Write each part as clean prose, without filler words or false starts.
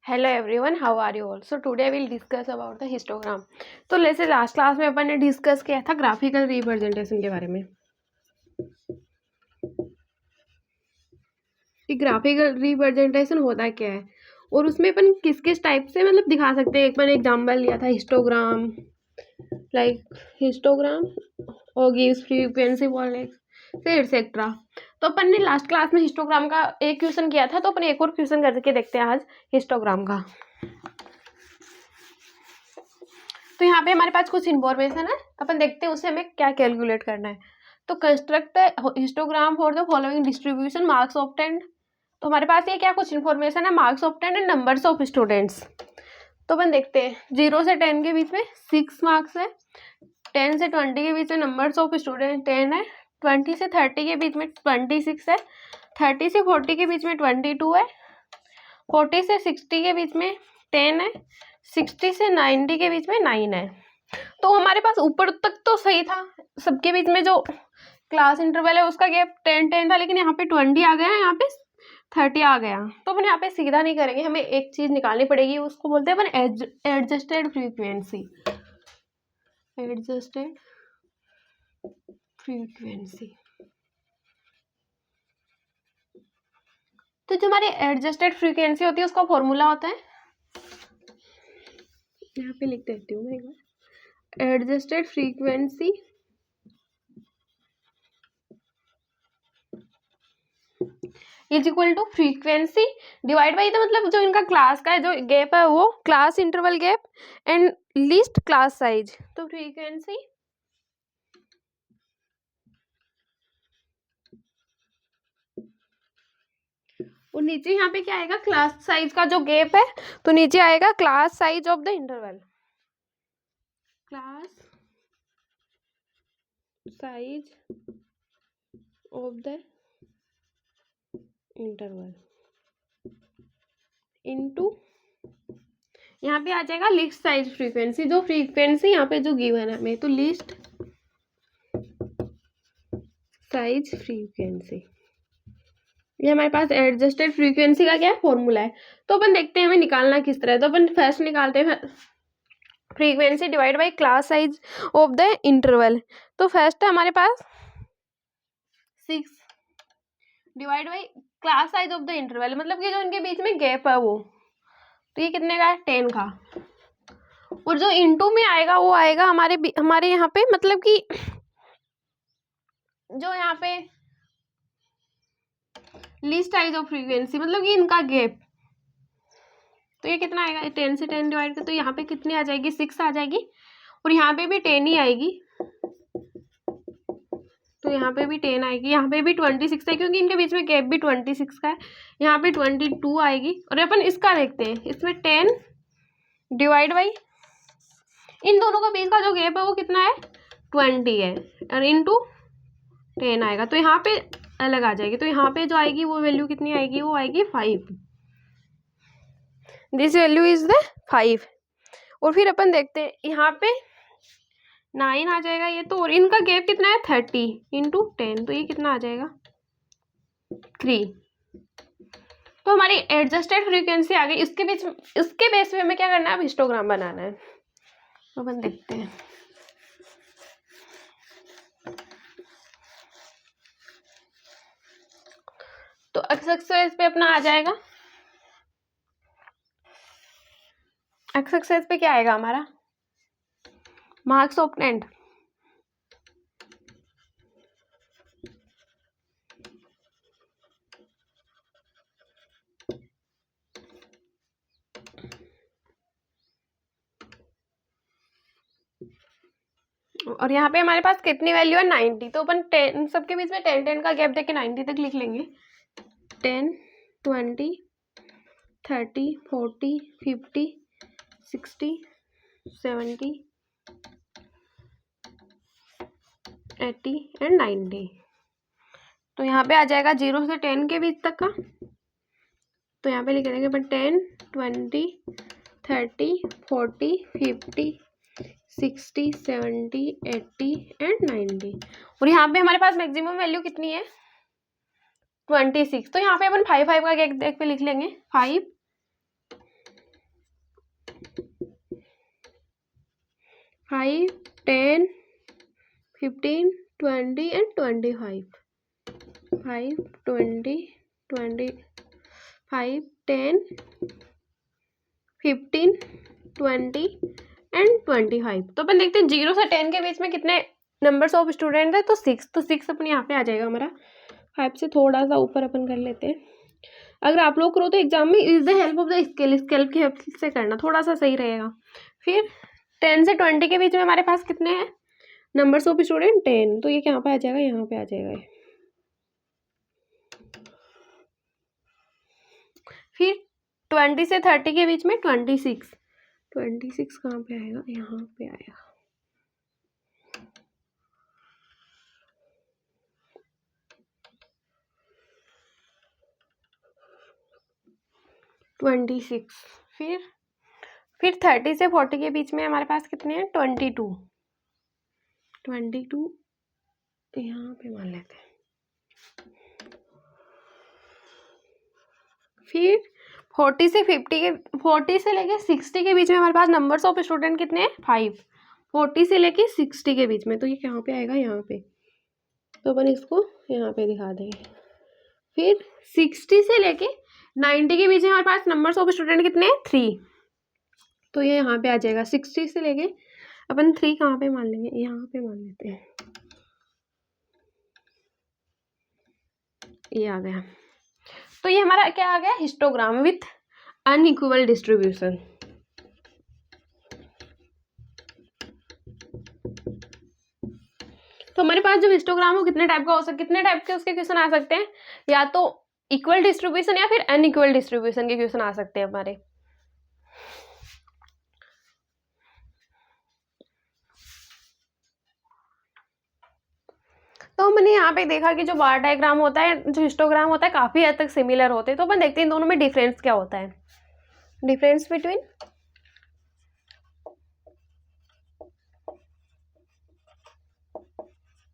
Hello everyone, how are you all? So today will discuss about the histogram. तो जैसे last class में अपन ने डिस्कस किया था ग्राफिकल रिप्रेजेंटेशन के बारे में कि ग्राफिकल रिप्रेजेंटेशन होता क्या है और उसमें अपन किस किस टाइप से मतलब दिखा सकते हैं। एक मैंने एग्जाम्पल लिया था हिस्टोग्राम, लाइक हिस्टोग्राम और गिव्स फ्रीक्वेंसी फिर एक्सेट्रा। तो अपन ने लास्ट क्लास में हिस्टोग्राम का एक क्वेश्चन किया था, तो अपन एक और क्वेश्चन करके देखते हैं आज हिस्टोग्राम का। तो यहाँ पे हमारे पास कुछ इन्फॉर्मेशन है, अपन देखते हैं उसे हमें क्या कैलकुलेट करना है। तो construct histogram for the following distribution, marks obtained. तो हमारे पास ये क्या कुछ इन्फॉर्मेशन है, marks obtained and numbers of students. तो अपन देखते हैं 0 से 10 के बीच में 6 मार्क्स है, 10 से 20 के बीच में नंबर्स ऑफ स्टूडेंट 10 है, 20 से 30 के बीच में 26 है, 30 से 40 के बीच में 22 है, 40 से 60 के बीच में 10 है, 60 से 90 के बीच में 9 है। तो हमारे पास ऊपर तक तो सही था, सबके बीच में जो क्लास इंटरवल है उसका गैप 10-10 था, लेकिन यहाँ पे 20 आ गया, यहाँ पे 30 आ गया। तो अपन यहाँ पे सीधा नहीं करेंगे, हमें एक चीज निकालनी पड़ेगी, उसको बोलते हैं अपन एडजस्टेड फ्रीक्वेंसी। Adjusted frequency. तो जो हमारी एडजस्टेड फ्रीक्वेंसी होती है उसका फॉर्मूला होता है, यहाँ पे लिख देती हूँ मैं एक बार। Adjusted frequency is equal to frequency divide by the, मतलब जो इनका क्लास का है जो गैप है वो class interval gap and least class size. तो फ्रीक्वेंसी और नीचे यहाँ पे क्या आएगा, क्लास साइज का जो गैप है, तो नीचे आएगा class size of the interval. Class size of the interval into यहाँ पे आ जाएगा लिस्ट साइज फ्रीक्वेंसी, जो फ्रीक्वेंसी यहाँ पे जो गिवन है हमें, तो लिस्ट साइज फ्रीक्वेंसी। ये हमारे पास एडजस्टेड फ्रीक्वेंसी का क्या फॉर्मूला है। तो अपन देखते हैं हमें निकालना किस तरह है। तो अपन फर्स्ट निकालते हैं frequency divide by class size of the interval. तो फर्स्ट है हमारे पास 6 divide by class size of the interval, मतलब कि जो इनके बीच में गैप है वो, तो ये कितने का है, 10 का। और जो इनटू में आएगा वो आएगा हमारे यहाँ पे, मतलब कि जो यहाँ पे लीस्ट साइज ऑफ फ्रीक्वेंसी, मतलब कि इनका गैप, तो ये कितना आएगा, 10 से 10 डिवाइड कर, तो यहाँ पे कितनी आ जाएगी, 6 आ जाएगी। और यहाँ पे भी 10 ही आएगी, तो यहाँ पे भी 10 आएगी, यहाँ पे भी 26 है क्योंकि इनके बीच में गैप भी 26 का है। यहाँ पे 22 आएगी। और अपन इसका देखते हैं, इसमें 10 डिवाइड बाई इन दोनों का बीच का जो गैप है वो कितना है, 20 है, और इनटू 10 आएगा, तो यहाँ पे अलग आ जाएगी। तो यहाँ पे जो आएगी वो वैल्यू कितनी आएगी, वो आएगी 5। This value is the 5। और फिर अपन देखते हैं यहाँ पे 9 आ जाएगा ये तो, और इनका गैप कितना है, 30 इंटू 10, तो ये कितना आ जाएगा, 3। तो हमारी एडजस्टेड फ्रीक्वेंसी आ गई। इसके बेस पे हमें क्या करना है, अब हिस्टोग्राम बनाना है। तो अपन देखते हैं। तो एक्स एक्सिस पे अपना आ जाएगा, एक्स एक्सिस पे क्या आएगा हमारा, मार्क्स ऑब्टेन्ड और यहाँ पे हमारे पास कितनी वैल्यू है, 90। तो अपन 10 सबके बीच में 10-10 का गैप देके 90 तक लिख लेंगे। 10, 20, 30, 40, 50, 60, 70, 80 एंड 90। तो यहाँ पे आ जाएगा 0 से 10 के बीच तक का, तो यहाँ पे लिख देंगे अपन 10, 20, 30, 40, 50, 60, 70, 80 एंड 90। और यहाँ पे हमारे पास मैक्सिमम वैल्यू कितनी है, 26। तो यहाँ पे अपन 5 का गैप देख पे लिख लेंगे, 5 5, 10, 15, 20 and 25. 5, 20, 25, 10, 15, 20 एंड 25। तो अपन देखते हैं 0 से 10 के बीच में कितने नंबर्स ऑफ स्टूडेंट है, तो 6। तो 6 अपने यहाँ पे आ जाएगा हमारा। 5 से थोड़ा सा ऊपर अपन कर लेते हैं। अगर आप लोग करो तो एग्जाम में is the help of the scale, scale की हेल्प से करना थोड़ा सा सही रहेगा। फिर 10 से 20 के बीच में हमारे पास कितने हैं नंबर्स ऑफ स्टूडेंट, 10। तो ये कहाँ पे आ जाएगा, यहाँ पे आ जाएगा। फिर 20 से 30 के बीच में 26। 26 कहाँ पे आएगा, यहाँ पे आएगा। 26। फिर 30 से 40 के बीच में हमारे पास कितने हैं, 22। 22 यहाँ पे मान लेते हैं। फिर 40 से 50 के 40 से लेके 60 के बीच में हमारे पास नंबर्स ऑफ स्टूडेंट कितने हैं, 5। 40 से लेके 60 के बीच में, तो ये कहाँ पे आएगा, यहाँ पे। तो अपन इसको यहाँ पे दिखा देंगे। फिर 60 से लेके 90 के बीच में हमारे पास नंबर्स ऑफ स्टूडेंट कितने हैं, 3। तो ये यहाँ पे आ जाएगा। 60 से लेके अपन 3 कहाँ पे मान लेंगे, यहाँ पे मान लेते हैं। ये आ गया। तो ये हमारा क्या आ गया, हिस्टोग्राम विथ अनइक्वल डिस्ट्रीब्यूशन। तो हमारे पास जो हिस्टोग्राम हो कितने टाइप का हो सकता, कितने टाइप के उसके क्वेश्चन आ सकते हैं, या तो इक्वल डिस्ट्रीब्यूशन या फिर अनइक्वल डिस्ट्रीब्यूशन के क्वेश्चन आ सकते हैं हमारे। तो हमने यहाँ पे देखा कि जो बार डायग्राम होता है, जो हिस्टोग्राम होता है, काफी हद तक सिमिलर होते हैं। तो अपन देखते हैं इन दोनों में डिफरेंस क्या होता है। Difference between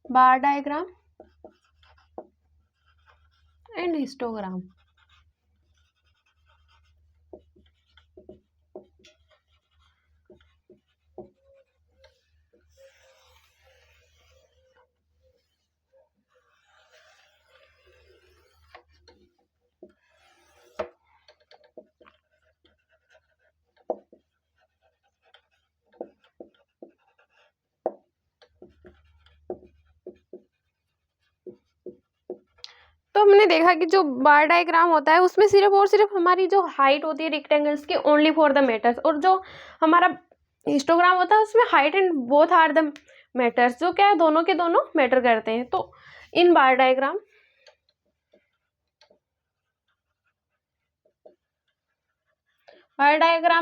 bar diagram and histogram. तो हमने देखा कि जो बार डायग्राम होता है उसमें सिर्फ और सिर्फ हमारी जो हाइट होती है रेक्टेंगल्स की, ओनली फॉर द मैटर्स। और जो हमारा हिस्टोग्राम होता है उसमें height and both are the matters, जो क्या है, दोनों के दोनों मैटर करते हैं। तो इन बार डायग्राम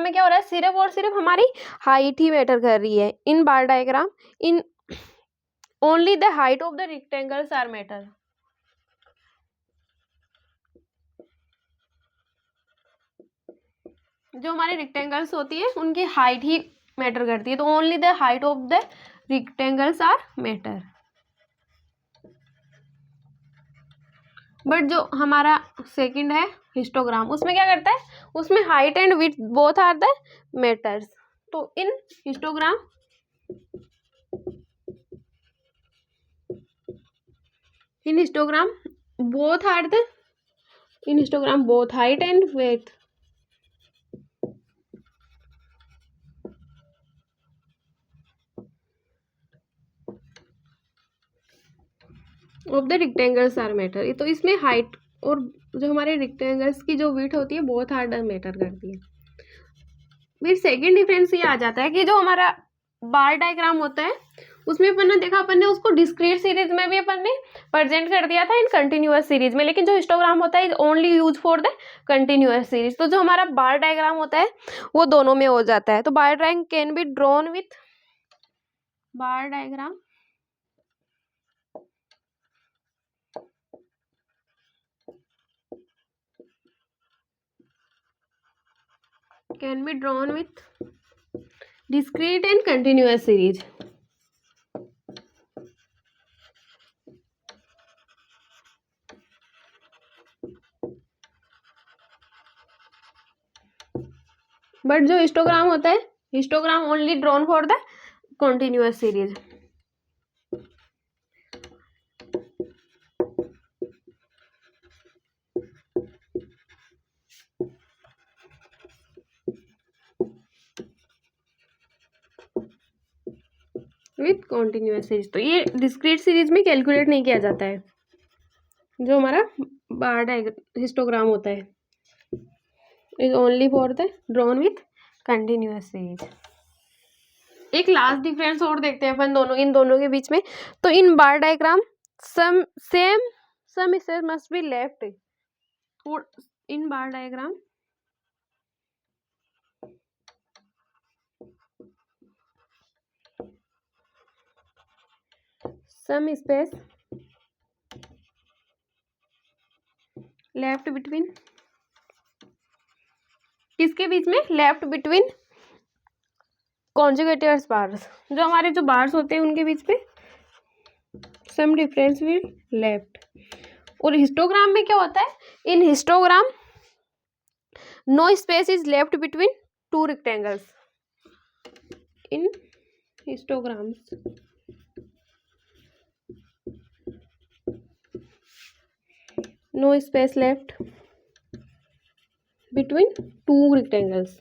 में क्या हो रहा है, सिर्फ और सिर्फ हमारी हाइट ही मैटर कर रही है। In bar diagram, in only the height of the rectangles are matter. जो हमारे रेक्टेंगल्स होती है उनकी हाइट ही मैटर करती है। तो only the height of the rectangles are matter. But जो हमारा सेकंड है हिस्टोग्राम, उसमें क्या करता है, उसमें height and width both are the matters. तो in histogram both are the both height and width of the rectangles are matter. तो इसमें हाइट और जो हमारे रेक्टेंगल्स की जो विड्थ होती है बोथ आर द मैटर करती है। फिर सेकंड डिफरेंस ये आ जाता है कि जो हमारा बार डायग्राम होता है उसमें अपन ने देखा, अपन ने उसको डिस्क्रीट सीरीज में भी अपन ने प्रेजेंट कर दिया था, इन कंटिन्यूअस सीरीज में। लेकिन जो हिस्टोग्राम होता है is only use for the continuous series. तो जो हमारा बार डायग्राम होता है वो दोनों में हो जाता है। तो bar diagram can be drawn with bar diagram can be drawn with discrete and continuous series. But जो हिस्टोग्राम होता है, histogram only drawn for the continuous series. With continuous series, तो ये डिस्क्रीट सीरीज में कैलकुलेट नहीं किया जाता है, जो हमारा बार डायग्राम हिस्टोग्राम होता है is only for the drawn with continuous series. एक लास्ट डिफरेंस और देखते हैं अपन दोनों, इन दोनों के बीच में। तो in bar diagram some space must be left in bar diagram, some space left between, किसके बीच में, लेफ्ट बिटवीन कॉन्जुगेटिव बार्स, जो हमारे जो बार्स होते हैं उनके बीच में सम डिफरेंस विल लेफ्ट। और हिस्टोग्राम में क्या होता है, in histogram no space is left between two rectangles, in histograms no space left between two rectangles.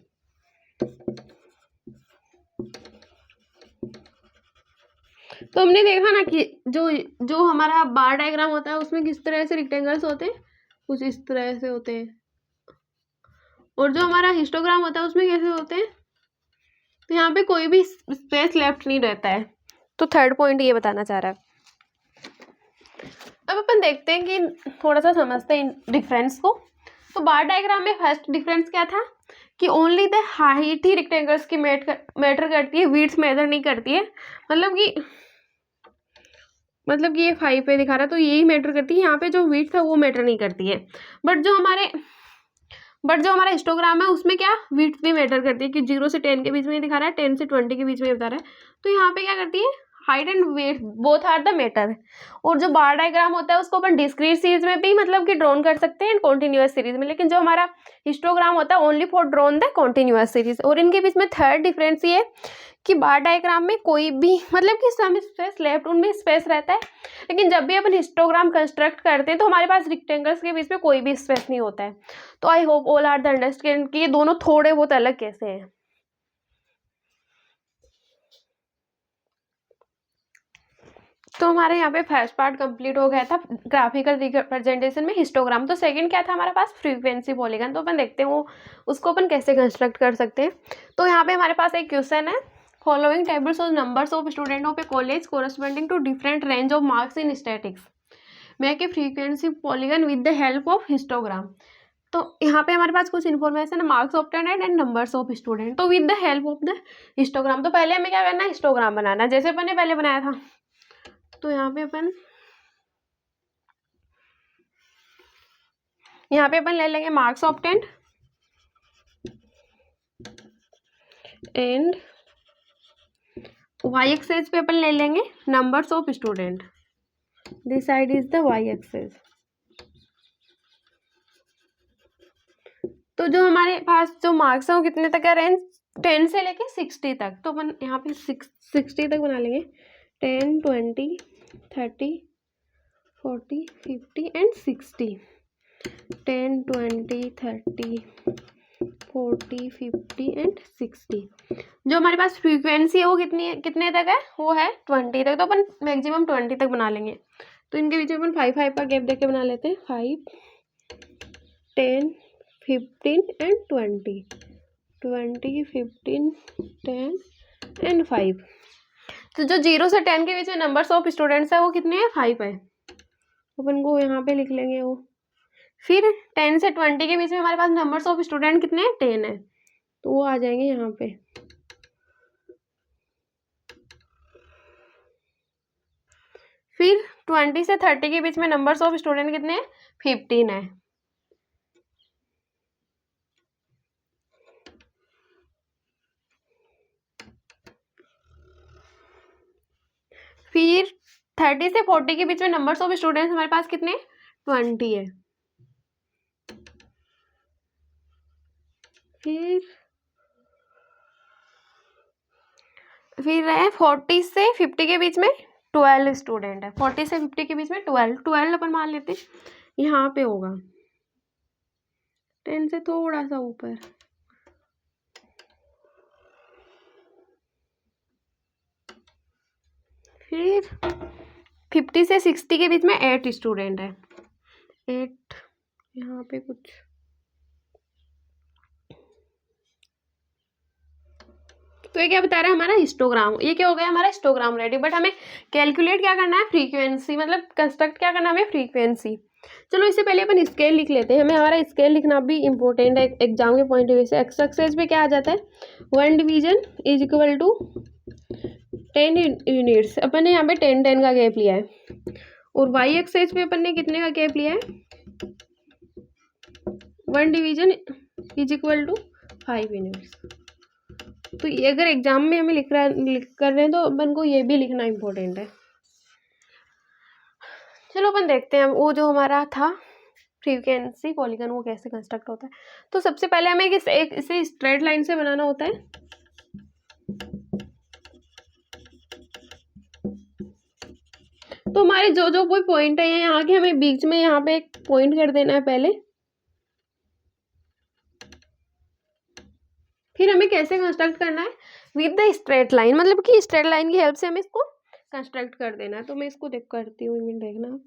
तो हमने देखा ना कि जो जो हमारा बार डायग्राम होता है उसमें किस तरह से रेक्टेंगल्स होते हैं, कुछ इस तरह से होते हैं, और जो हमारा हिस्टोग्राम होता है उसमें कैसे होते हैं, तो यहाँ पे कोई भी स्पेस लेफ्ट नहीं रहता है। तो थर्ड पॉइंट ये बताना चाह रहा है। अब अपन देखते हैं कि थोड़ा सा समझते हैं डिफरेंस को। तो बार डायग्राम में फर्स्ट डिफरेंस क्या था कि only the height he rectangles की मैटर करती है, विड्थ मैटर नहीं करती है। मतलब कि ये 5 पे दिखा रहा है तो यही मैटर करती है, यहाँ पे जो विड्थ है वो मैटर नहीं करती है। बट जो हमारा हिस्टोग्राम है उसमें क्या, विड्थ भी मैटर करती है कि 0 से 10 के बीच में दिखा रहा है, 10 से 20 के बीच में बता रहा है। तो यहाँ पे क्या करती है, height and weight both are the matter. और जो बार डायग्राम होता है उसको अपन डिस्क्रीट सीरीज में भी मतलब कि ड्रॉन कर सकते हैं, कॉन्टिन्यूअस सीरीज में, लेकिन जो हमारा हिस्टोग्राम होता है only for drawn the continuous series. और इनके बीच में थर्ड डिफरेंस ये कि बार डायग्राम में कोई भी मतलब कि सम स्पेस लेफ्ट, उनमें स्पेस रहता है, लेकिन जब भी अपन हिस्टोग्राम कंस्ट्रक्ट करते हैं तो हमारे पास रेक्टेंगल्स के बीच में कोई भी स्पेस नहीं होता है। तो I hope all are the understand कि ये दोनों थोड़े बहुत अलग कैसे हैं। तो हमारे यहाँ पे फर्स्ट पार्ट कंप्लीट हो गया था ग्राफिकल रिप्रेजेंटेशन में हिस्टोग्राम। तो सेकंड क्या था हमारे पास, फ्रीक्वेंसी पॉलीगन। तो अपन देखते हैं वो उसको अपन कैसे कंस्ट्रक्ट कर सकते हैं। तो यहाँ पे हमारे पास एक क्वेश्चन है, following tables of numbers of student of a college corresponding to different range of marks in statics make a frequency polygon with the help of histogram. तो यहाँ पे हमारे पास कुछ इन्फॉर्मेशन है, marks obtained and numbers of student, तो with the help of the histogram. तो पहले हमें क्या करना है, हिस्टोग्राम बनाना, जैसे अपन ने पहले बनाया था। तो यहाँ पे अपन ले लेंगे marks obtained and y axis पे अपन ले लेंगे numbers of student, this side is the y axis. तो जो हमारे पास जो मार्क्स है वो कितने तक है, रेंज 10 से लेके 60 तक। तो अपन यहाँ पे 60 तक बना लेंगे, 10, 20, 30, 40, 50 एंड 60। 10, 20, 30, 40, 50 एंड 60। जो हमारे पास फ्रीक्वेंसी है वो कितने तक है, वो है 20 तक। तो अपन मैक्सिमम 20 तक बना लेंगे। तो इनके बीच में अपन 5 का गैप देके बना लेते हैं, 5, 10, 15 एंड 20, 20, 15, 10 एंड 5। तो जो 0 से 10 के बीच में नंबर्स ऑफ स्टूडेंट्स है वो कितने हैं, 5 है। अपन को यहाँ पे लिख लेंगे वो। फिर 10 से 20 के बीच में हमारे पास नंबर्स ऑफ स्टूडेंट कितने हैं, 10 है, तो वो आ जाएंगे यहाँ पे। फिर 20 से 30 के बीच में नंबर्स ऑफ स्टूडेंट कितने हैं, 15 है। फिर 30 से 40 के बीच में नंबर्स ऑफ स्टूडेंट्स हमारे पास कितने, 20 है। फिर फिर है 40 से 50 के बीच में 12 स्टूडेंट है। 40 से 50 के बीच में 12 अपन मान लेते हैं यहाँ पे होगा 10 से थोड़ा सा ऊपर। फिर 50 से 60 के बीच में 8 स्टूडेंट है। 8 यहाँ पे कुछ तो ये क्या बता रहा है हमारा हिस्टोग्राम। ये क्या हो गया हमारा हिस्टोग्राम रेडी। बट हमें कैलकुलेट क्या करना है फ्रीक्वेंसी, मतलब कंस्ट्रक्ट क्या करना है हमें फ्रीक्वेंसी। चलो इससे पहले अपन स्केल लिख लेते हैं। हमें हमारा स्केल लिखना भी इंपॉर्टेंट है एग्जाम के पॉइंट ऑफ व्यू से। एक्स एक्सेस पे क्या आ जाता है 1 division is equal to 10 units. अपन ने यहाँ पे 10 का गैप लिया है। और वाई एक्सेस पे अपन ने कितने का गैप लिया है 1 division is equal to 5 units. तो ये अगर एग्जाम में हमें लिख कर रहे हैं तो अपन को ये भी लिखना इम्पोर्टेंट है। चलो अपन देखते हैं वो जो हमारा था फ्रीक्वेंसी पॉलीगन वो कैसे कंस्ट्रक्ट होता है। तो सबसे पहले हमें इसे स्ट्रेट लाइन से बनाना होता है। तो हमारे जो जो कोई पॉइंट है यहाँ के हमें बीच में यहाँ पे एक पॉइंट कर देना है पहले। फिर हमें कैसे कंस्ट्रक्ट करना है विद द स्ट्रेट लाइन, मतलब कि स्ट्रेट लाइन की हेल्प से हमें इसको कंस्ट्रक्ट कर देना है। तो मैं इसको करती हूँ, मिनट देखना।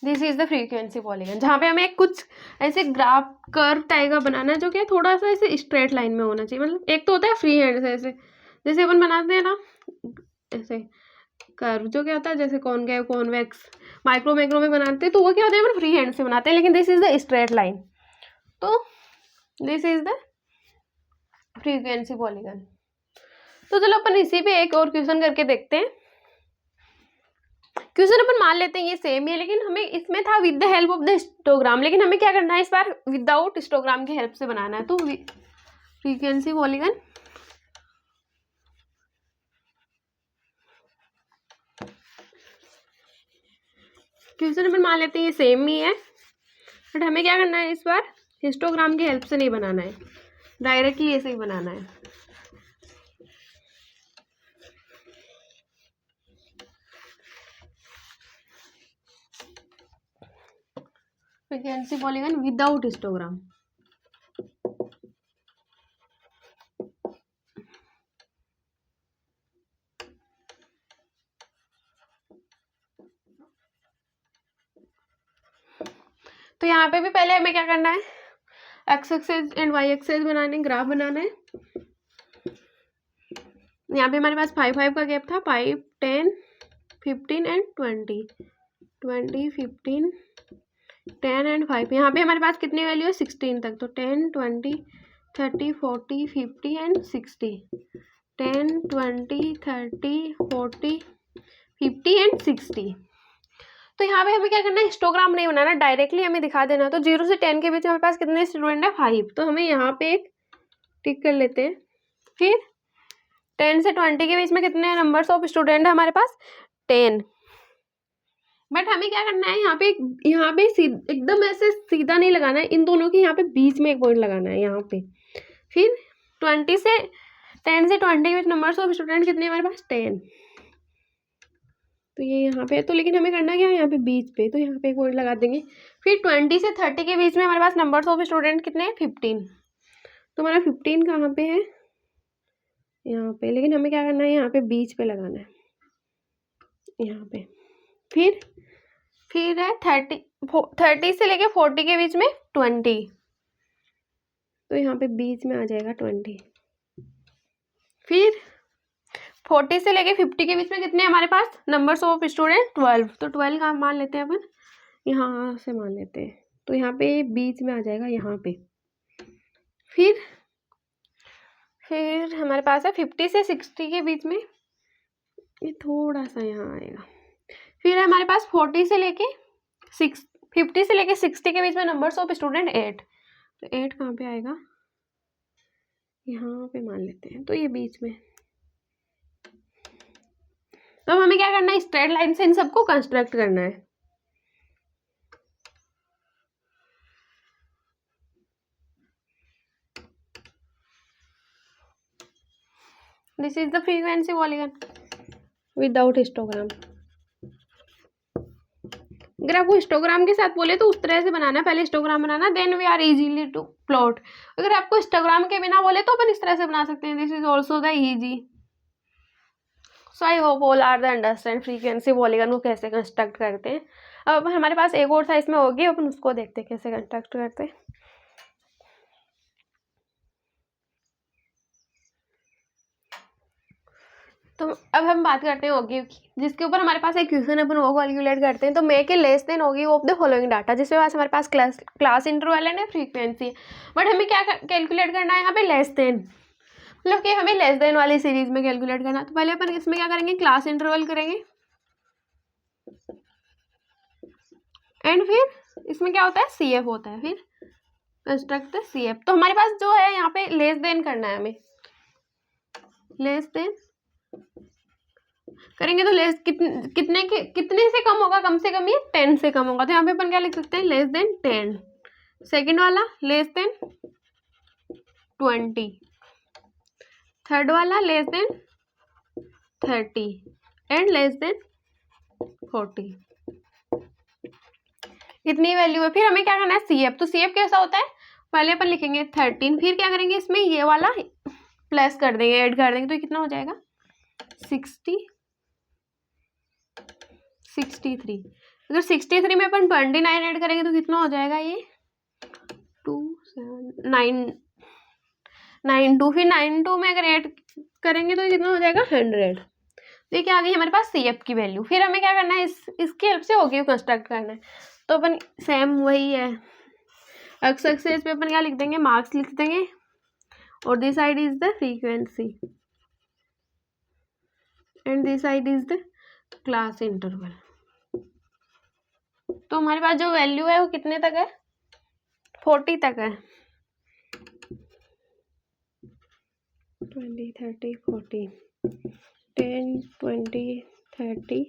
This is the frequency polygon, जहाँ पे हमें कुछ ऐसे ग्राफ कर्व टाइप का बनाना है जो कि थोड़ा सा ऐसे स्ट्रेट लाइन में होना चाहिए। मतलब एक तो होता है फ्री हैंड से ऐसे जैसे अपन बनाते हैं ना ऐसे कर्व, जो क्या होता है जैसे कॉनकेव कॉन्वेक्स माइक्रो मैक्रो में बनाते हैं तो वो क्या होता है अपन फ्री हैंड से बनाते हैं। लेकिन this is the straight line, तो this is the frequency polygon. तो चलो अपन इसी पे एक और क्वेश्चन करके देखते हैं। क्वेश्चन अपन मान लेते हैं ये सेम ही है, लेकिन हमें इसमें था with the help of the histogram, लेकिन हमें क्या करना है इस बार विदाउट हिस्टोग्राम की हेल्प से बनाना है। तो फ्रीक्वेंसी पॉलीगन क्वेश्चन अपन मान लेते हैं ये सेम ही है, बट हमें क्या करना है इस बार हिस्टोग्राम की हेल्प से नहीं बनाना है, डायरेक्टली ऐसे ही बनाना है। Frequency polygon without histogram. तो यहाँ पे भी पहले हमें क्या करना है x axis and y axis बनाने ग्राफ बनाना है। यहाँ पे हमारे पास 5 का गैप था, 5 10 15 एंड 20 15 10 एंड 5। यहाँ पे हमारे पास कितनी वैल्यू है 16 तक, तो 10 20 30 40 50 एंड 60 10 20 30 40 50 एंड 60। तो यहाँ पे हमें क्या करना है हिस्टोग्राम नहीं बनाना, डायरेक्टली हमें दिखा देना। तो 0 से 10 के बीच हमारे पास कितने स्टूडेंट है 5, तो हमें यहाँ पे एक टिक कर लेते हैं। फिर 10 से 20 के बीच में कितने नंबर्स ऑफ स्टूडेंट है हमारे पास 10। बट हमें क्या करना है यहाँ पे एकदम ऐसे सीधा नहीं लगाना है, इन दोनों के यहाँ पे बीच में एक पॉइंट लगाना है यहाँ पे। फिर 10 से 20 के बीच नंबर्स ऑफ स्टूडेंट कितने हमारे पास 10, तो ये यहाँ पे तो लेकिन हमें करना क्या है यहाँ पे बीच पे, तो यहाँ पे एक पॉइंट लगा देंगे। फिर 20 से 30 के बीच में हमारे पास नंबर्स ऑफ स्टूडेंट कितने हैं 15, तो हमारा 15 कहाँ पे है यहाँ पे, लेकिन हमें क्या करना है यहाँ पे बीच पे लगाना है यहाँ पे। फिर है 30 से लेके 40 के बीच में 20, तो यहाँ पे बीच में आ जाएगा 20। फिर 40 से लेके 50 के बीच में कितने हमारे पास नंबर्स ऑफ स्टूडेंट 12, तो 12 का मान लेते हैं अपन यहाँ से मान लेते हैं, तो यहाँ पे बीच में आ जाएगा यहाँ पे। फिर हमारे पास है 50 से 60 के बीच में, ये थोड़ा सा यहाँ आएगा। फिर हमारे पास 50 से लेके 60 के बीच में नंबर्स ऑफ स्टूडेंट 8, तो 8 कहाँ पे आएगा यहाँ पे मान लेते हैं, तो ये बीच में। तो हमें क्या करना है स्ट्रेट लाइन से इन सबको कंस्ट्रक्ट करना है। This is the frequency polygon without histogram. अगर आपको हिस्टोग्राम के साथ बोले तो उस तरह से बनाना, पहले हिस्टोग्राम बनाना, then we are easily to plot. अगर आपको हिस्टोग्राम के बिना बोले तो अपन इस तरह से बना सकते हैं, this is also the easy. So I hope all are the understand frequency polygon को कैसे कंस्ट्रक्ट करते हैं। अब हमारे पास एक और साइज में होगी, अपन उसको देखते हैं कैसे कंस्ट्रक्ट करते हैं। तो अब हम बात करते हैं ओगी की, जिसके ऊपर हमारे पास एक क्वेश्चन अपन वो कैलकुलेट करते हैं। तो make a less than Oggy of the following data, जिसके पास हमारे पास क्लास इंटरवल है फ्रीक्वेंसी, बट हमें क्या कैलकुलेट करना है यहाँ पे, लेस देन, मतलब कि हमें लेस देन वाली सीरीज में कैलकुलेट करना है। तो पहले अपन इसमें क्या करेंगे, क्लास इंटरवल करेंगे, एंड फिर इसमें क्या होता है, सी एफ होता है, फिर कंस्ट्रक्ट सी एफ। तो हमारे पास जो है यहाँ पे लेस देन करना है, हमें लेस देन करेंगे तो लेस कितने से कम होगा, कम से कम ये 10 से कम होगा। तो यहाँ पे अपन क्या लिख सकते हैं, लेस देन 10। सेकेंड वाला लेस देन 20, थर्ड वाला less than 30 and less than 40। इतनी वैल्यू है। फिर हमें क्या करना है, सी एफ। तो सी एफ कैसा होता है, पहले अपन लिखेंगे 13, फिर क्या करेंगे, इसमें ये वाला प्लस कर देंगे, ऐड कर देंगे, तो कितना हो जाएगा 63। अगर 63 में अपन 29 ऐड करेंगे तो कितना हो जाएगा, ये 2 7 9 2, फिर 92 में अगर ऐड करेंगे तो कितना हो जाएगा 100। देखिए आ गई हमारे पास सी एफ की वैल्यू। फिर हमें क्या करना है, इसकी हेल्प से ओगी कंस्ट्रक्ट करना है। तो अपन सेम वही है, एक्स एक्सिस पे अपन क्या लिख देंगे, मार्क्स लिख देंगे, और this side is the frequency and this side is the class interval. तो हमारे पास जो वैल्यू है वो कितने तक है, 40 तक है, 20 30 40 10 20 30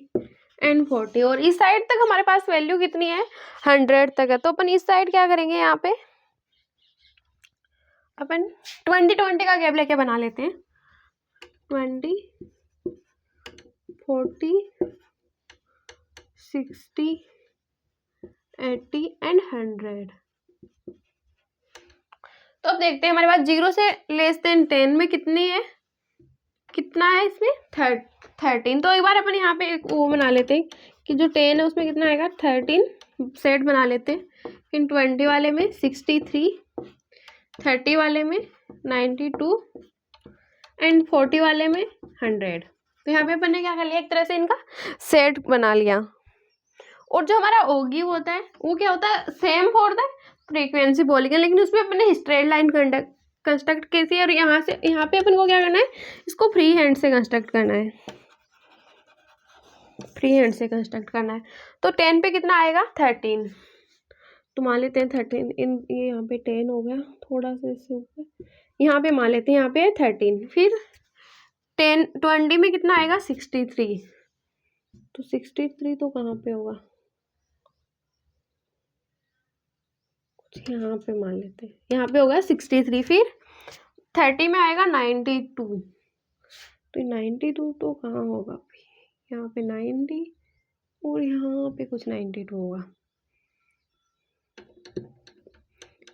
एंड 40। और इस साइड तक हमारे पास वैल्यू कितनी है, 100 तक है। तो अपन इस साइड क्या करेंगे, यहाँ पे अपन 20 का गैप लेके बना लेते हैं, 20 40 60 80 एंड 100। तो अब देखते हैं हमारे पास 0 से लेस देन 10 में कितनी है, कितना है इसमें 13। तो एक बार अपन यहाँ पे एक वो बना लेते हैं कि जो 10 है उसमें कितना आएगा, 13 सेट बना लेते हैं। फिर 20 वाले में 63, 30 वाले में 92 एंड 40 वाले में 100। तो यहाँ पे अपन ने क्या कर लिया, एक तरह से इनका सेट बना लिया। और जो हमारा ओगी होता है वो क्या होता है, same for the frequency polygon, लेकिन उसमें अपन ने स्ट्रेट लाइन कंस्ट्रक्ट कैसी है, और यहाँ से यहाँ पे अपन को क्या करना है, इसको फ्री हैंड से कंस्ट्रक्ट करना है, फ्री हैंड से कंस्ट्रक्ट करना है। तो 10 पे कितना आएगा, 13। तो मान लेते हैं 13, ये यहाँ पे 10 हो गया, थोड़ा सा इससे ऊपर यहाँ पे मान लेते हैं, यहाँ पे 13। फिर 20 में कितना आएगा, 63। तो 63 तो कहाँ पे होगा, यहाँ पे मान लेते हैं, यहाँ पे होगा 63। फिर 30 में आएगा 92। तो 92 तो कहाँ होगा, यहाँ पे 90 और यहाँ पे कुछ 92 होगा,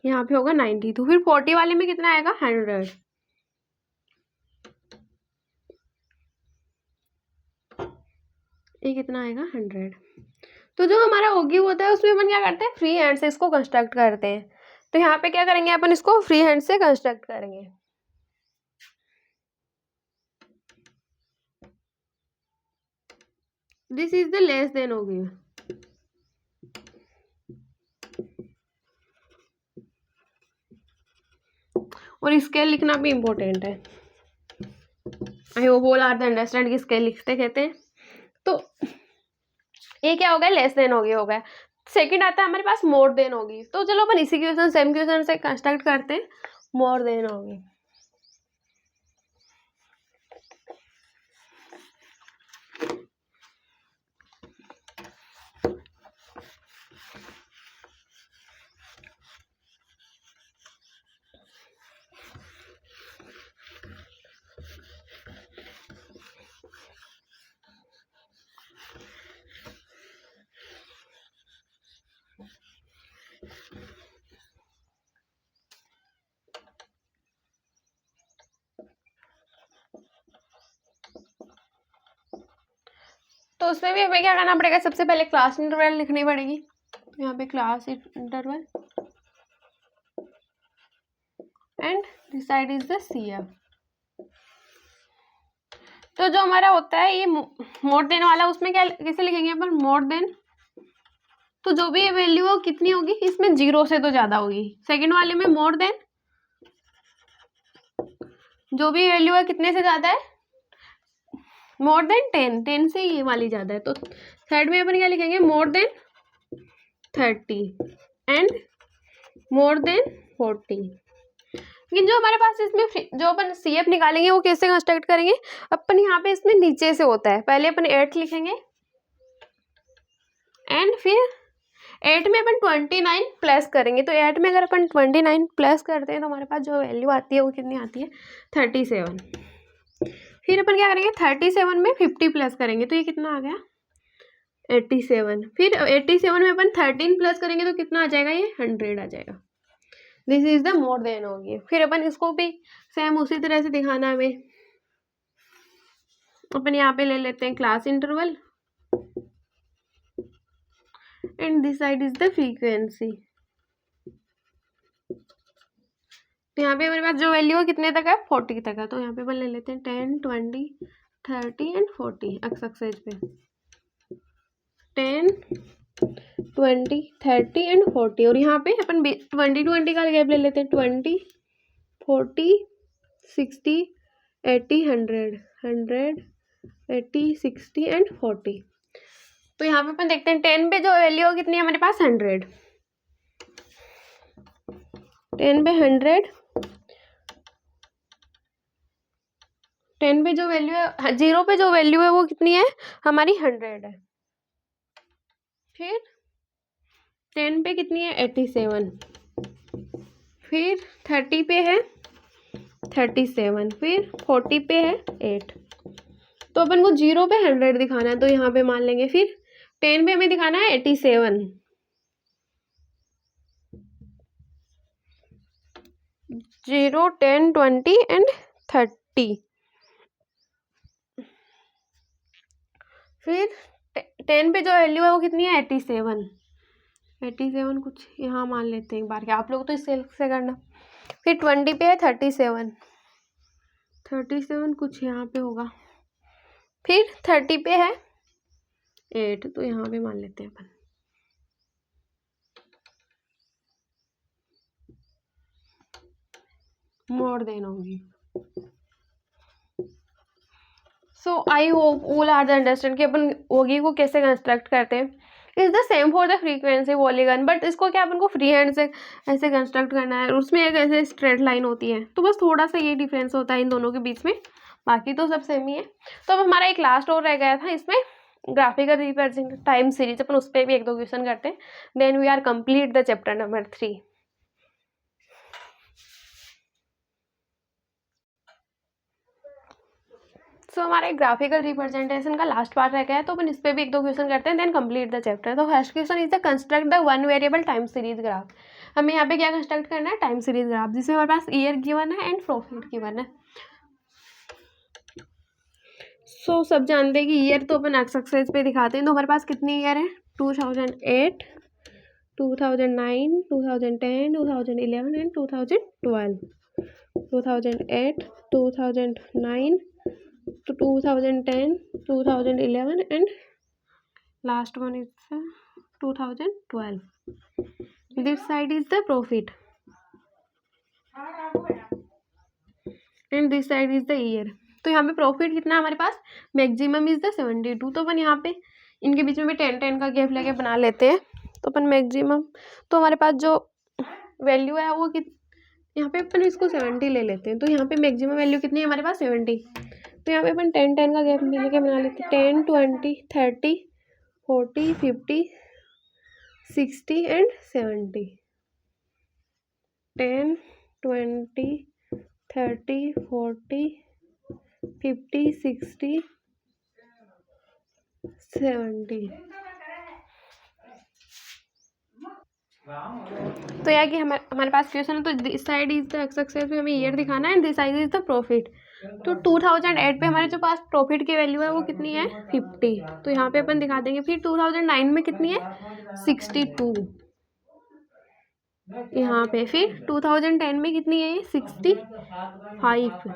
यहाँ पे होगा 92। फिर 40 वाले में कितना आएगा, 100। ये कितना आएगा, 100। तो जो हमारा ओगी होता है उसमें अपन क्या करते हैं, फ्री हैंड से इसको कंस्ट्रक्ट करते हैं। तो यहाँ पे क्या करेंगे, अपन इसको फ्री हैंड से कंस्ट्रक्ट करेंगे। This is the less than ogive, और स्केल लिखना भी इम्पोर्टेंट है। I hope all are the understand कि स्केल लिखते कहते हैं। तो ये क्या हो गया, लेस देन होगी हो गया। सेकंड आता है हमारे पास मोर देन होगी। तो चलो अपन इसी क्वेश्चन सेम क्वेश्चन से कंस्ट्रक्ट करते हैं, मोर देन होगी। तो उसमें भी हमें क्या करना पड़ेगा, सबसे पहले क्लास इंटरवल लिखनी पड़ेगी। यहाँ पे class interval and this side is the CF। तो जो हमारा होता है ये मोर देन वाला, उसमें क्या कैसे लिखेंगे अपन, मोर देन, तो जो भी ये वैल्यू हो कितनी होगी, इसमें 0 से तो ज्यादा होगी। सेकंड वाले में मोर देन, जो भी वैल्यू है कितने से ज्यादा है, मोर देन 10 से ये वाली ज्यादा है। तो थर्ड में अपन क्या लिखेंगे, more than 30 and more than 40। लेकिन जो हमारे पास इसमें जो अपन CF निकालेंगे वो कैसे कंस्ट्रक्ट करेंगे, अपन यहाँ पे इसमें नीचे से होता है, पहले अपन 8 लिखेंगे एंड फिर 8 में अपन 29 प्लस करेंगे। तो 8 में अगर अपन 29 प्लस करते हैं तो हमारे पास जो वैल्यू आती है वो कितनी आती है, 37। फिर अपन क्या करेंगे, 37 में 50 प्लस करेंगे तो ये कितना आ गया, 87। फिर 87 में अपन 13 प्लस करेंगे तो कितना आ जाएगा, ये 100 आ जाएगा। This is the more than होगी। फिर अपन इसको भी सेम उसी तरह से दिखाना है हमें। अपन यहाँ पे ले लेते हैं class interval and this side is the frequency. तो यहाँ पे हमारे पास जो वैल्यू है कितने तक है, 40 तक है। तो यहाँ पे अपन ले लेते हैं 10, 20, 30 एंड 40 एक्स एक्सिस पे 10, 20, 30 एंड 40। और यहाँ पे अपन 20 का गैप ले लेते हैं, 20, 40, 60, 80, 100, 100, 80, 60 एंड 40। तो यहाँ पे अपन देखते हैं 10 पे जो वैल्यू है कितनी है हमारे पास, 100। 10 पे 100, 10 पे जो वैल्यू है, 0 पे जो वैल्यू है वो कितनी है हमारी, 100 है। फिर 10 पे कितनी है, 87। फिर 30 पे है 37। फिर 40 पे है 8। तो अपन को 0 पे 100 दिखाना है तो यहाँ पे मान लेंगे। फिर 10 पे हमें दिखाना है 87, 0, 10, 20 एंड 30। फिर 10 पे जो वैल्यू है वो कितनी है, 87। 87 कुछ यहाँ मान लेते हैं एक बार, क्या आप लोग तो इससे से करना। फिर 20 पे है 37, 37 कुछ यहाँ पे होगा। फिर 30 पे है 8, तो यहाँ पे मान लेते हैं अपन। More than ogive. So I hope all are the understand कि अपन होगी को कैसे कंस्ट्रक्ट करते हैं। Is the same for the frequency polygon, but इसको क्या अपन को फ्री हैंड से ऐसे कंस्ट्रक्ट करना है, उसमें एक ऐसे स्ट्रेट लाइन होती है। तो बस थोड़ा सा ये डिफरेंस होता है इन दोनों के बीच में, बाकी तो सब सेम ही है। तो अब हमारा एक लास्ट और रह गया था इसमें, ग्राफिकल रिप्रेजेंटेशन टाइम सीरीज। अपन उस पर भी 1-2 क्वेश्चन करते हैं, then we are complete the chapter number 3। सो हमारे ग्राफिकल रिप्रेजेंटेशन का लास्ट पार्ट रह गया है, तो अपन इस पर भी 1-2 क्वेश्चन करते हैं, देन कंप्लीट द चैप्टर। तो first question is the construct the one variable time series graph. हमें यहाँ पे क्या कंस्ट्रक्ट करना है, टाइम सीरीज ग्राफ, जिसमें हमारे पास ईयर गिवन है एंड प्रॉफिट गिवन है। सो सब जानते हैं कि ईयर तो अपन एक्स एक्सिस पे दिखाते हैं। तो हमारे पास कितनी ईयर है, 2008, 2009, 2010, 2011 and 2012। 2008, 2009, 2010, 2011 and last one is 2012. This side is the profit and this side is the year. तो यहाँ पे प्रॉफिट कितना हमारे पास, मैक्सिमम इज द 72। तो अपन यहाँ पे इनके बीच में भी 10-10 का गैप लेके बना लेते हैं। तो अपन मैक्सिमम, तो हमारे पास जो वैल्यू है वो यहाँ पे अपन इसको 70 ले लेते हैं। तो यहाँ पे मैक्सिमम वैल्यू कितनी है हमारे पास, 70। तो यहाँ पे अपन 10-10 का गैप मिले के बना लेते हैं, 10, 20, 30, 40, 50, 60 एंड 70। 10, 20, 30, 40, 50, 60, 70। तो यार कि हमारे पास क्वेश्चन है, तो this side is the x axis पे हमें ईयर दिखाना है and this side is the profit. तो 2008 पे हमारे जो पास प्रॉफिट की वैल्यू है वो कितनी है 50, तो यहाँ पे अपन दिखा देंगे। फिर 2009 में कितनी है 62 यहाँ पे। फिर 2010 में कितनी है 65।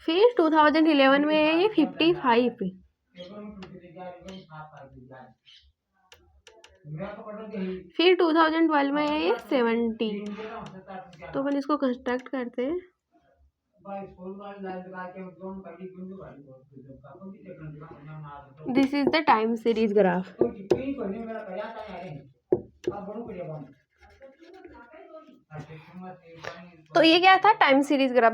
फिर 2011 में है ये 55। फिर 2012 में है ये 70। तो अपन इसको कंस्ट्रक्ट करते हैं। This is the time series graph. तो ये क्या था टाइम सीरीज ग्राफ,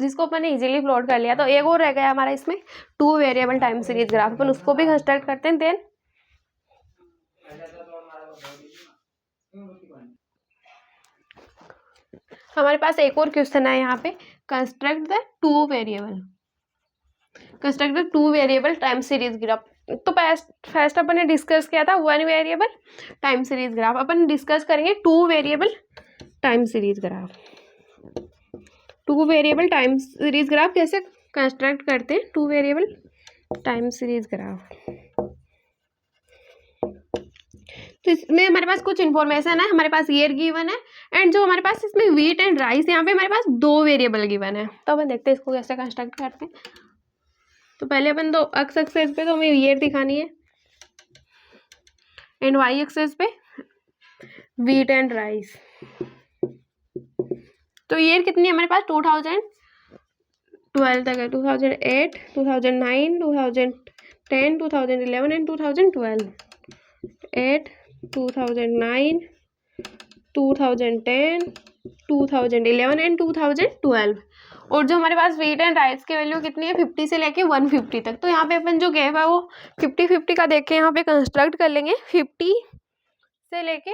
जिसको अपन ने इजीली प्लॉट कर लिया। तो एक और रह गया हमारा इसमें 2 वेरिएबल टाइम सीरीज ग्राफ, अपन उसको भी कंस्ट्रक्ट करते हैं। देन हमारे पास एक और क्वेश्चन है यहाँ पे, construct the 2 variable time series graph. तो फर्स्ट अपन ने डिस्कस किया था 1 वेरिएबल टाइम सीरीज ग्राफ, अपन डिस्कस करेंगे 2 variable time series graph. 2 variable time series graph कैसे कंस्ट्रक्ट करते हैं 2 वेरिएबल टाइम सीरीज ग्राफ। तो इसमें हमारे पास कुछ इन्फॉर्मेशन है, हमारे पास ईयर गिवन है, एंड जो हमारे पास इसमें व्हीट एंड राइस, यहाँ पे हमारे पास 2 वेरिएबल गिवन है। तो अपन देखते हैं इसको कैसे कंस्ट्रक्ट करते हैं। तो पहले अपन तो एक्स एक्सेस पे तो हमें ईयर दिखानी है, एंड वाई एक्सेस पे व्हीट एंड राइस। तो ईयर कितनी है हमारे पास 2012 तक है, 2008, 2009, 2010, 2011 एंड 2012। 8, 2009, 2010, 2011 एंड 2012। और जो हमारे पास वेट एंड राइस की वैल्यू कितनी है 50 से लेके 150 तक। तो यहाँ पे अपन जो गैप है वो 50-50 का देख के यहाँ पे कंस्ट्रक्ट कर लेंगे। 50 से लेके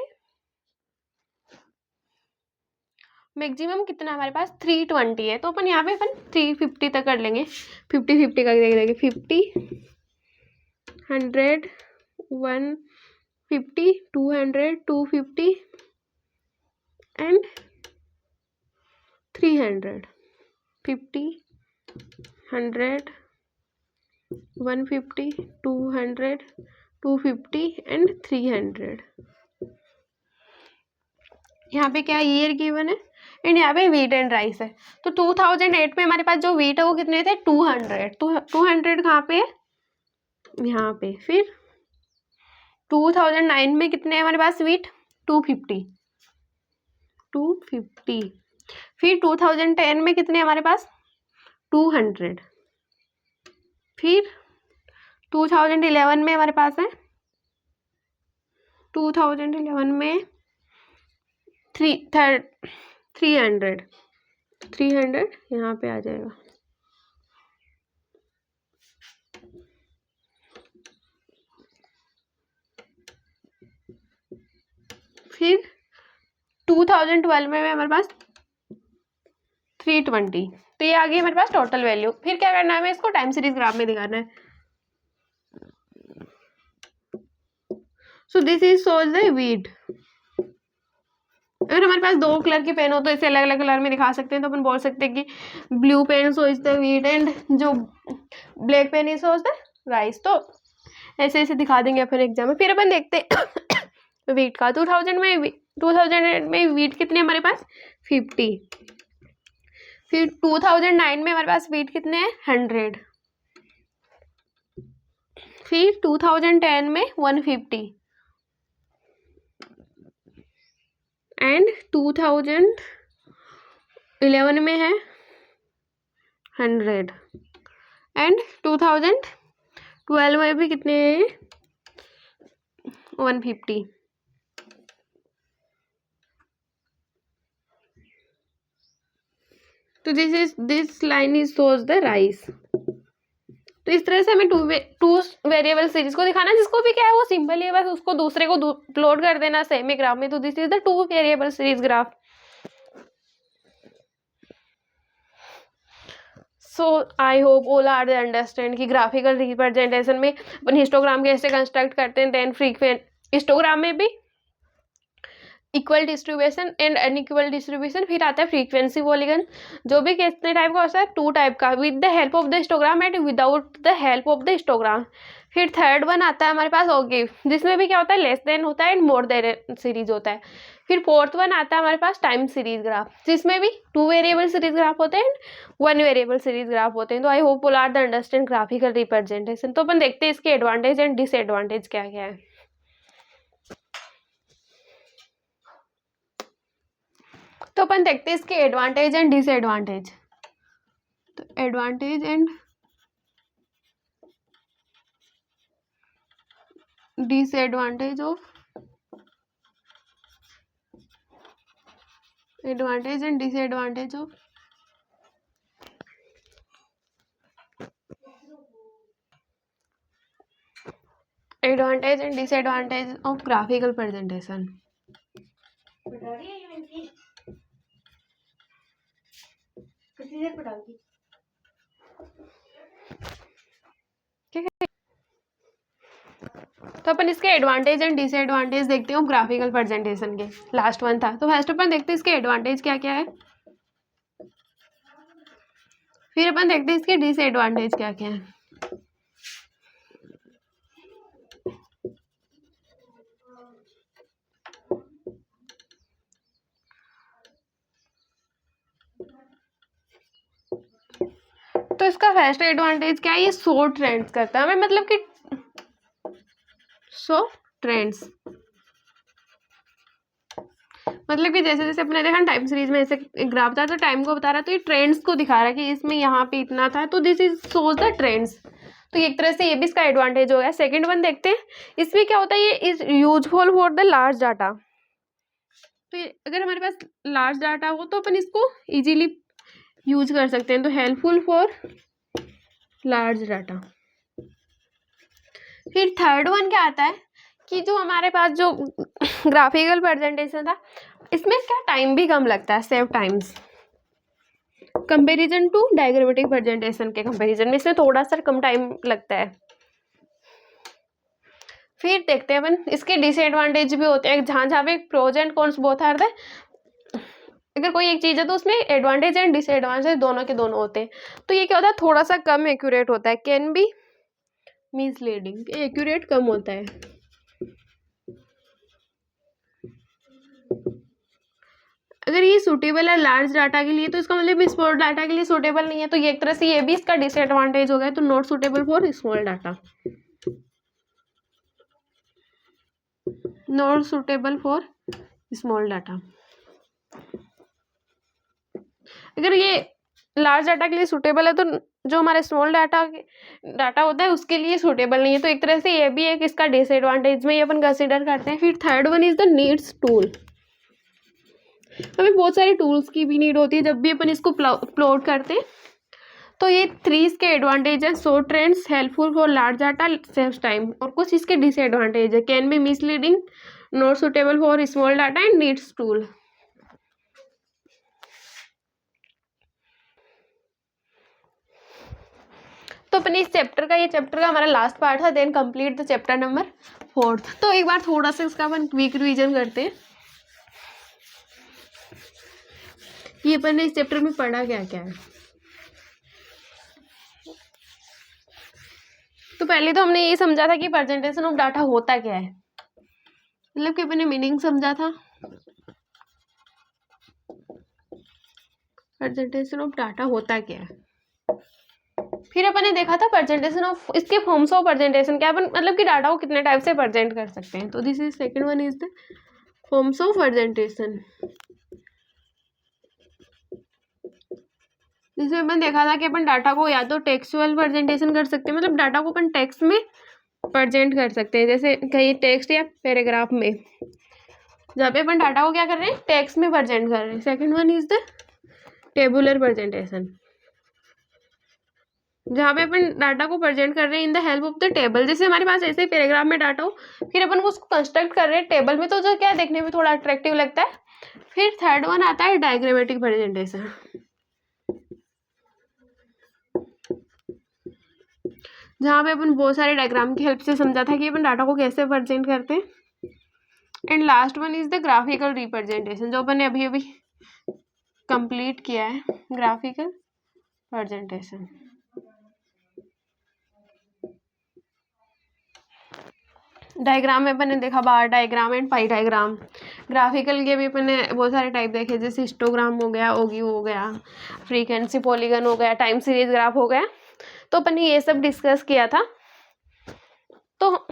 मैक्सिमम कितना हमारे पास 320 है, तो अपन यहाँ पे अपन 350 तक कर लेंगे। 50-50 का देख देंगे 50, 100, 150, 200, 250 एंड 300। 50, 100, 150, 200, 250 एंड 300। यहाँ पे क्या ईयर गिवन है, एंड यहाँ पे व्हीट एंड राइस है। तो 2008 में हमारे पास जो व्हीट है वो कितने थे 200। तो 200 कहाँ पे है यहाँ पे। फिर 2009 में कितने हैं हमारे पास व्हीट 250। फिर 2010 में कितने हमारे पास 200। फिर 2011 में हमारे पास है 2011 में 300 यहाँ पे आ जाएगा। फिर 2012 में हमारे पास 320। तो ये आ गई हमारे पास टोटल वैल्यू। फिर क्या करना है हमें इसको टाइम सीरीज ग्राफ में दिखाना है। So this is shows the wheat. अगर हमारे पास 2 कलर के पेन हो तो इसे अलग अलग कलर में दिखा सकते हैं। तो अपन बोल सकते हैं कि blue pen shows the wheat and जो black pen is shows the rice. तो ऐसे ऐसे दिखा देंगे अपन एग्जाम में। फिर अपन देखते हैं व्हीट का। 2000 में व्हीट कितने हमारे पास 50। फिर 2009 में हमारे पास व्हीट कितने हैं 100। फिर 2010 में 150 एंड 2011 में है 100 एंड 2012 में भी कितने हैं 150। तो this line is shows the rice. तो इस तरह से हमें टू वेरिएबल सीरीज को दिखाना, जिसको भी क्या है वो सिंपल है, बस उसको दूसरे को प्लॉट कर देना सेमी ग्राफ में। तो this is the 2 variable series graph. So I hope all are they understand कि ग्राफिकल रिप्रेजेंटेशन में अपन हिस्टोग्राम कैसे कंस्ट्रक्ट करते हैं। देन फ्रीक्वेंट हिस्टोग्राम में भी equal distribution and unequal distribution. फिर आता है फ्रीक्वेंसी पॉलीगन, जो भी कितने टाइप का होता है, 2 टाइप का, with the help of the histogram and without the help of the histogram. फिर थर्ड वन आता है हमारे पास ओगिव, जिसमें भी क्या होता है, लेस देन होता है एंड मोर देन सीरीज होता है। फिर फोर्थ वन आता है हमारे पास टाइम सीरीज ग्राफ, जिसमें भी 2 वेरिएबल सीरीज ग्राफ होते हैं, 1 वेरिएबल सीरीज ग्राफ होते हैं। तो I hope all are the understand graphical representation. तो अपन देखते हैं इसके एडवांटेज एंड डिसएडवांटेज क्या क्या है। तो अपन देखते हैं इसके एडवांटेज एंड डिसएडवांटेज। तो advantage and disadvantage of advantage and disadvantage of advantage and disadvantage of graphical presentation. ठीक है, तो अपन इसके एडवांटेज एंड डिसएडवांटेज देखते हैं ग्राफिकल प्रेजेंटेशन के। लास्ट वन था, तो फर्स्ट अपन देखते हैं इसके एडवांटेज क्या क्या है, फिर अपन देखते हैं इसके डिसएडवांटेज क्या क्या है। तो इसका फर्स्ट एडवांटेज क्या है, ये शो ट्रेंड्स करता है हमें, मतलब कि शो ट्रेंड्स, मतलब कि जैसे जैसे अपने देखा टाइम सीरीज में ऐसे ग्राफ था तो टाइम को बता रहा है, तो ये ट्रेंड्स को दिखा रहा है कि इसमें यहाँ पे इतना था, तो this is shows the trends. तो एक तरह से ये भी इसका एडवांटेज हो गया। सेकंड वन देखते हैं, इसमें क्या होता है, ये is useful for the large data. तो अगर हमारे पास लार्ज डाटा हो तो अपन इसको इजीली यूज कर सकते हैं, तो हेल्पफुल फॉर लार्ज डाटा। फिर थर्ड वन क्या आता है कि जो हमारे पास जो ग्राफिकल प्रेजेंटेशन था, इसमें क्या टाइम भी कम लगता है, save times, comparison to diagrammatic presentation के कंपेरिजन में इसमें थोड़ा सा कम टाइम लगता है। फिर देखते हैं अपन इसके डिसएडवांटेज भी होते हैं, जहाँ जहाँ पे pros and cons both are there. अगर कोई एक चीज़ है तो उसमें एडवांटेज एंड डिसएडवांटेज दोनों के दोनों होते हैं। तो ये क्या होता है, थोड़ा सा कम एक्यूरेट होता है, कैन बी मिसलीडिंग, एक्यूरेट कम होता है। अगर ये सूटेबल है लार्ज डाटा के लिए, तो इसका मतलब स्मॉल डाटा के लिए सूटेबल नहीं है, तो ये एक तरह से ये भी इसका डिसएडवांटेज हो गया, तो not suitable for small data, not suitable for small data. अगर ये लार्ज डाटा के लिए सूटेबल है, तो जो हमारे स्मॉल डाटा होता है उसके लिए सूटेबल नहीं है, तो एक तरह से ये भी एक इसका डिसएडवांटेज में ये अपन कंसिडर करते हैं। फिर third one is the needs tool, हमें बहुत सारे टूल्स की भी नीड होती है जब भी अपन इसको प्लॉट करते हैं। तो ये 3 इसके एडवांटेज है, show trends, helpful for large data, saves time. और कुछ इसके डिसएडवांटेज है, can be misleading, not suitable for small data and needs tool. तो अपने इस चैप्टर का, ये चैप्टर का हमारा लास्ट पार्ट था, then complete the chapter number 4। तो एक बार थोड़ा सा इसका अपन क्विक रिवीजन करते हैं, ये अपन ने इस चैप्टर में पढ़ा क्या क्या है। तो पहले तो हमने ये समझा था कि प्रेजेंटेशन ऑफ डाटा होता क्या है, मतलब कि अपन ने मीनिंग समझा था, प्रेजेंटेशन ऑफ डाटा होता क्या है। फिर अपन ने देखा था प्रेजेंटेशन ऑफ, इसके फॉर्म्स ऑफ प्रेजेंटेशन क्या, अपन मतलब कि डाटा को कितने टाइप से प्रेजेंट कर सकते हैं। तो this is second one is the forms of presentation. जिसमें अपन देखा था कि अपन डाटा को या तो टेक्सुअल प्रेजेंटेशन कर सकते हैं, मतलब डाटा को अपन टेक्स्ट में प्रेजेंट कर सकते हैं, जैसे कहीं टेक्स्ट या पैराग्राफ में, जहाँ पे अपन डाटा को क्या कर रहे हैं, टेक्स्ट में प्रेजेंट कर रहे हैं। Second one is the tabular presentation, जहाँ पे अपन डाटा को प्रेजेंट कर रहे हैं in the help of the table, जैसे हमारे पास ऐसे पैराग्राफ में डाटा हो, फिर अपन को उसको कंस्ट्रक्ट कर रहे हैं टेबल में, तो जो क्या देखने में थोड़ा अट्रैक्टिव लगता है। फिर थर्ड वन आता है डायग्रामेटिक प्रेजेंटेशन, जहाँ पे अपन बहुत सारे डायग्राम की हेल्प से समझा था कि अपन डाटा को कैसे प्रेजेंट करते हैं। And last one is the graphical representation, जो अपन ने अभी अभी कंप्लीट किया है, ग्राफिकल प्रेजेंटेशन। डायग्राम में अपन ने देखा bar diagram and pie diagram. Graphical के भी अपन ने बहुत सारे टाइप देखे, जैसे हिस्टोग्राम हो गया, ओगी हो गया, फ्रीक्वेंसी पॉलीगन हो गया, टाइम सीरीज ग्राफ हो गया। तो अपन ने ये सब डिस्कस किया था। तो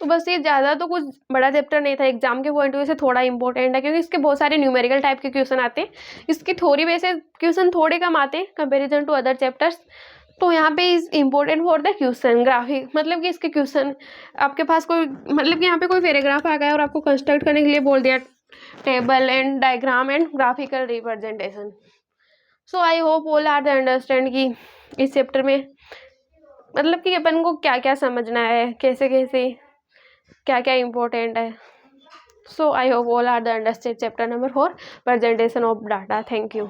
बस ये ज़्यादा तो कुछ बड़ा चैप्टर नहीं था, एग्जाम के पॉइंट ऑफ व्यू से थोड़ा इंपॉर्टेंट है, क्योंकि इसके बहुत सारे न्यूमेरिकल टाइप के क्वेश्चन आते हैं। इसकी थ्योरी बेसिस क्वेश्चन थोड़े कम आते हैं कंपेरिजन टू अदर चैप्टर्स। तो यहाँ पे is important for the question graphic, मतलब कि इसके क्वेश्चन आपके पास कोई, मतलब कि यहाँ पे कोई पैराग्राफ आ गया और आपको कंस्ट्रक्ट करने के लिए बोल दिया table and diagram and graphical representation. So I hope all are the understand कि इस चैप्टर में मतलब कि अपन को क्या क्या समझना है, कैसे कैसे क्या क्या इम्पोर्टेंट है। So I hope all are the understand chapter number 4 presentation of data. Thank you.